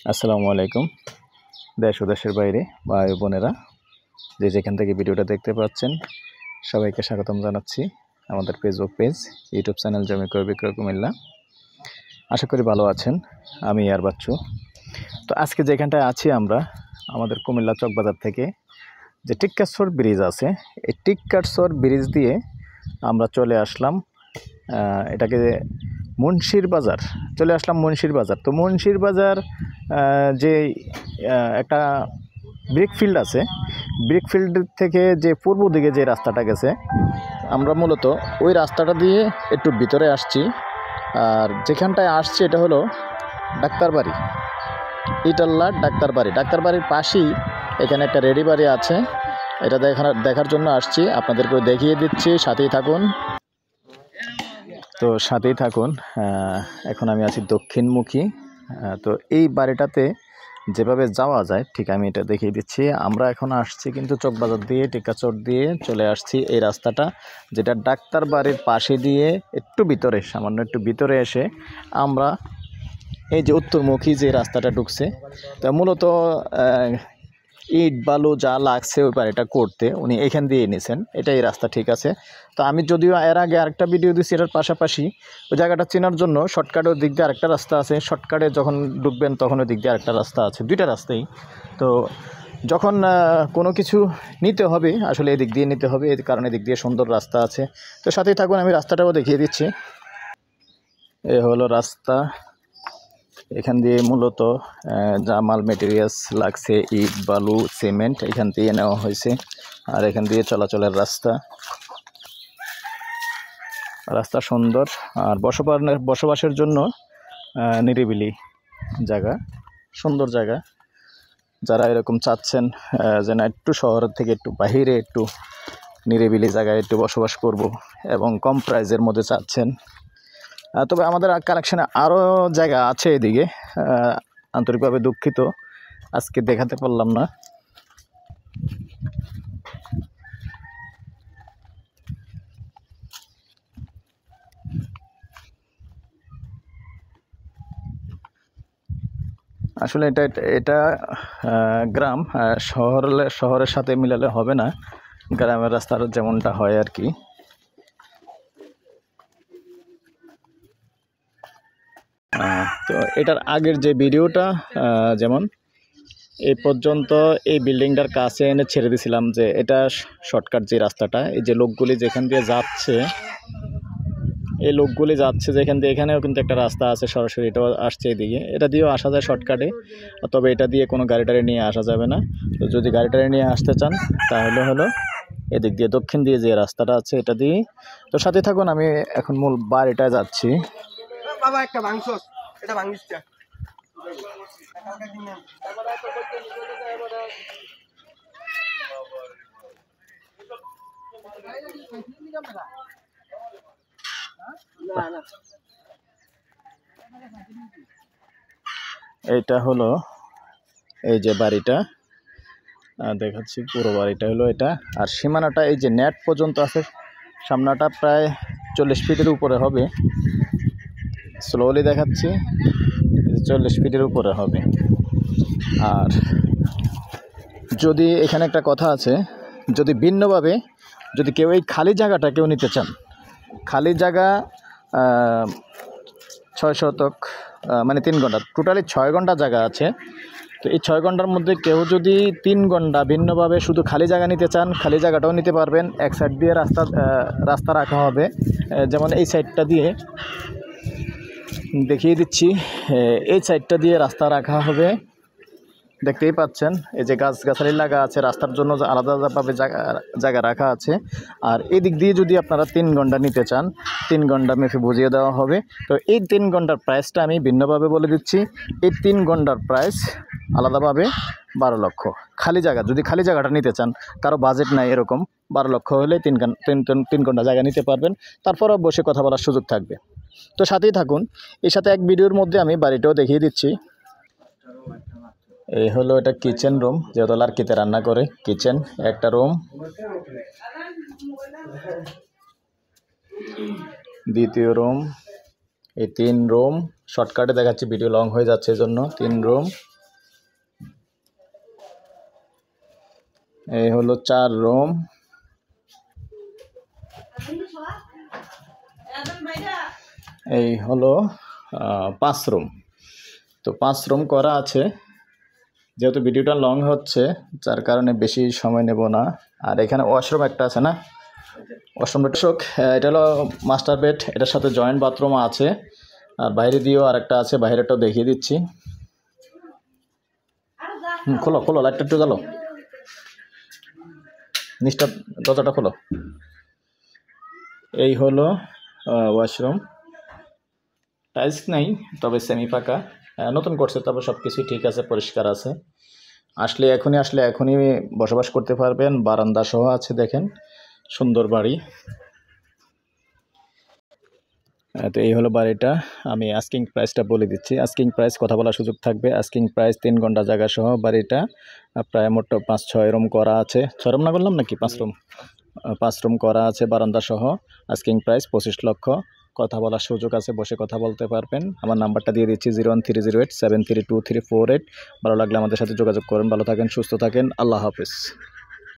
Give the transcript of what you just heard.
আসসালামু আলাইকুম। দেশ ও দেশের বাইরে ভাই বোনেরা যে যেখান থেকে ভিডিওটা দেখতে পাচ্ছেন সবাইকে স্বাগতম জানাচ্ছি আমাদের ফেসবুক পেজ, ইউটিউব চ্যানেল জমি ক্রয় বিক্রয় কুমিল্লা। আশা করি ভালো আছেন। আমি আর বাচ্চু। তো আজকে যেখানটায় আছি আমরা আমাদের কুমিল্লা চকবাজার থেকে যে টিক্কারসর ব্রিজ আছে, এই টিক্কারসর ব্রিজ দিয়ে আমরা চলে আসলাম এটাকে মুন্সির বাজার। চলে আসলাম মুন্সির বাজার। তো মুন্সির বাজার যে একটা ব্রিকফিল্ড আছে, ব্রিকফিল্ড থেকে যে পূর্ব দিকে যে রাস্তাটা গেছে, আমরা মূলত ওই রাস্তাটা দিয়ে একটু ভিতরে আসছি। আর যেখানটায় আসছি এটা হলো ডাক্তারবাড়ি, ইটাল্লা ডাক্তারবাড়ি। ডাক্তারবাড়ির পাশেই এখানে একটা রেডি বাড়ি আছে, এটা দেখার জন্য আসছি। আপনাদেরকেও দেখিয়ে দিচ্ছি, সাথেই থাকুন। তো সাথেই থাকুন। এখন আমি আছি দক্ষিণমুখী। তো এই বাড়িটাতে যেভাবে যাওয়া যায় ঠিক আমি এটা দেখিয়ে দিচ্ছি। আমরা এখন আসছি কিন্তু চকবাজার দিয়ে টিক্কাচর দিয়ে চলে আসছি এই রাস্তাটা, যেটা ডাক্তার বাড়ির পাশে দিয়ে একটু ভিতরে, সামান্য একটু ভিতরে এসে আমরা এই যে উত্তরমুখী যে রাস্তাটা ঢুকছে, তা মূলত ইট বালু যা লাগছে ওই বাড়িটা করতে উনি এখান দিয়ে এনেছেন। এটাই রাস্তা, ঠিক আছে। তো আমি যদিও এর আগে আরেকটা ভিডিও দিচ্ছি এটার পাশাপাশি ওই জায়গাটা চেনার জন্য। শর্টকাটের দিক দিয়ে আরেকটা রাস্তা আছে, শর্টকাটে যখন ঢুকবেন তখন ওই দিক দিয়ে আরেকটা রাস্তা আছে, দুইটা রাস্তাই। তো যখন কোনো কিছু নিতে হবে আসলে এদিক দিয়ে নিতে হবে, এই কারণে এদিক দিয়ে সুন্দর রাস্তা আছে। তো সাথেই থাকুন, আমি রাস্তাটাও দেখিয়ে দিচ্ছি। এ হলো রাস্তা। এখান দিয়ে মূলত যা মাল মেটেরিয়ালস লাগছে, ইট বালু সিমেন্ট এখান দিয়ে নেওয়া হয়েছে। আর এখান দিয়ে চলাচলের রাস্তা, রাস্তা সুন্দর। আর বসবাসের জন্য নিরিবিলি জায়গা, সুন্দর জায়গা। যারা এরকম চাচ্ছেন যে না একটু শহরের থেকে একটু বাহিরে একটু নিরিবিলি জায়গায় একটু বসবাস করব এবং কম প্রাইজের মধ্যে চাচ্ছেন, তবে আমাদের কালেকশানে আরও জায়গা আছে এদিকে। আন্তরিকভাবে দুঃখিত আজকে দেখাতে পারলাম না। আসলে এটা গ্রাম, শহরের সাথে মিলালে হবে না, গ্রামের রাস্তার যেমনটা হয় আর কি। তো এটার আগের যে ভিডিওটা যেমন এই পর্যন্ত এই বিল্ডিংটার কাছে এনে ছেড়ে দিয়েছিলাম যে এটা শর্টকাট যে রাস্তাটা, এই যে লোকগুলি যেখান দিয়ে যাচ্ছে, এই লোকগুলি যাচ্ছে যেখান দিয়ে, এখানেও কিন্তু একটা রাস্তা আছে সরাসরি, এটাও আসছে এদিকে, এটা দিয়েও আসা যায় শর্টকাটে। তবে এটা দিয়ে কোনো গাড়ি টাড়ি নিয়ে আসা যাবে না। তো যদি গাড়ি টাড়ি নিয়ে আসতে চান তাহলে হলো এদিক দিয়ে দক্ষিণ দিয়ে যে রাস্তাটা আছে এটা দিয়ে। তো সাথে থাকুন, আমি এখন মূল বাড়িটায় যাচ্ছি। বাবা একটা মাংস এটা ভাঙিসটা এইটা হলো এই যে বাড়িটা দেখাচ্ছি, পুরো বাড়িটা হলো এটা। আর সীমানাটা এই যে নেট পর্যন্ত আছে, সামনাটা প্রায় 40 ফিটের উপরে হবে। স্লোলি দেখাচ্ছি, 40 ফিটের উপরে হবে। আর যদি এখানে একটা কথা আছে, যদি ভিন্নভাবে যদি কেউ এই খালি জায়গাটা কেউ নিতে চান, খালি জায়গা 6 শতক মানে 3 ঘন্টা, টোটালি 6 ঘন্টা জায়গা আছে। তো এই 6 ঘন্টার মধ্যে কেউ যদি 3 ঘন্টা ভিন্নভাবে শুধু খালি জায়গা নিতে চান, খালি জায়গাটাও নিতে পারবেন। এক সাইড দিয়ে রাস্তা রাখা হবে, যেমন এই সাইডটা দিয়ে দেখিয়ে দিচ্ছি, এই সাইডটা দিয়ে রাস্তা রাখা হবে, দেখতেই পাচ্ছেন। এই যে গাছগাছালি লাগা আছে, রাস্তার জন্য আলাদা আলাদাভাবে জায়গা রাখা আছে। আর এই দিক দিয়ে যদি আপনারা 3 ঘন্টা নিতে চান, 3 ঘন্টা মেপে বুঝিয়ে দেওয়া হবে। তো এই 3 ঘন্টার প্রাইসটা আমি ভিন্নভাবে বলে দিচ্ছি। এই 3 ঘন্টার প্রাইস আলাদাভাবে 12 লক্ষ। খালি জায়গা, যদি খালি জায়গাটা নিতে চান, কারো বাজেট নাই এরকম, 12 লক্ষ হলে 3 ঘন্টা জায়গা নিতে পারবেন। তারপরও বসে কথা বলার সুযোগ থাকবে। তো সাথেই থাকুন, এর সাথে এক ভিডিওর মধ্যে আমি বাড়িটাও দেখিয়ে দিচ্ছি। এই হলো এটা কিচেন রুম, যেহেতু লার্কিতে রান্না করে, কিচেন একটা রুম, দ্বিতীয় রুম, এই 3 রুম। শর্টকাটে দেখাচ্ছি, ভিডিও লং হয়ে যাচ্ছে, এই জন্য 3 রুম। এই হলো 4 রুম। এই হলো 5 রুম। তো 5 রুম করা আছে। যেহেতু ভিডিওটা লং হচ্ছে যার কারণে বেশি সময় নেব না। আর এখানে ওয়াশরুম একটা আছে না, ওয়াশরুম দর্শক, এটা হলো মাস্টার বেড, এটার সাথে জয়েন্ট বাথরুম আছে। আর বাইরে দিয়েও আরেকটা আছে, বাইরেটাও দেখিয়ে দিচ্ছি। খোলো খোলো, লাইটটা একটু জ্বালো, নিচটা দরজাটা খোলো। এই হলো ওয়াশরুম, টাইলস নেই তবে সেমি পাকা, নতুন করছে, তবে সব কিছুই ঠিক আছে, পরিষ্কার আছে। আসলে এখনই বসবাস করতে পারবেন। বারান্দা সহ আছে, দেখেন সুন্দর বাড়ি। তো এই হলো বাড়িটা। আমি আস্কিং প্রাইসটা বলে দিচ্ছি। আস্কিং প্রাইস কথা বলার সুযোগ থাকবে। আস্কিং প্রাইস 3 ঘন্টা জায়গা সহ বাড়িটা প্রায় মোট 5-6 রুম করা আছে। 6 রুম না বললাম নাকি, 5 রুম? 5 রুম করা আছে বারান্দা সহ। আস্কিং প্রাইস 25 লক্ষ। কথা বলার সুযোগ আছে, বসে কথা বলতে পারবেন। আমার নাম্বারটা দিয়ে দিচ্ছি 01308 732 348। ভালো লাগলে আমাদের সাথে যোগাযোগ করুন। ভালো থাকেন, সুস্থ থাকেন, আল্লাহ হাফেজ।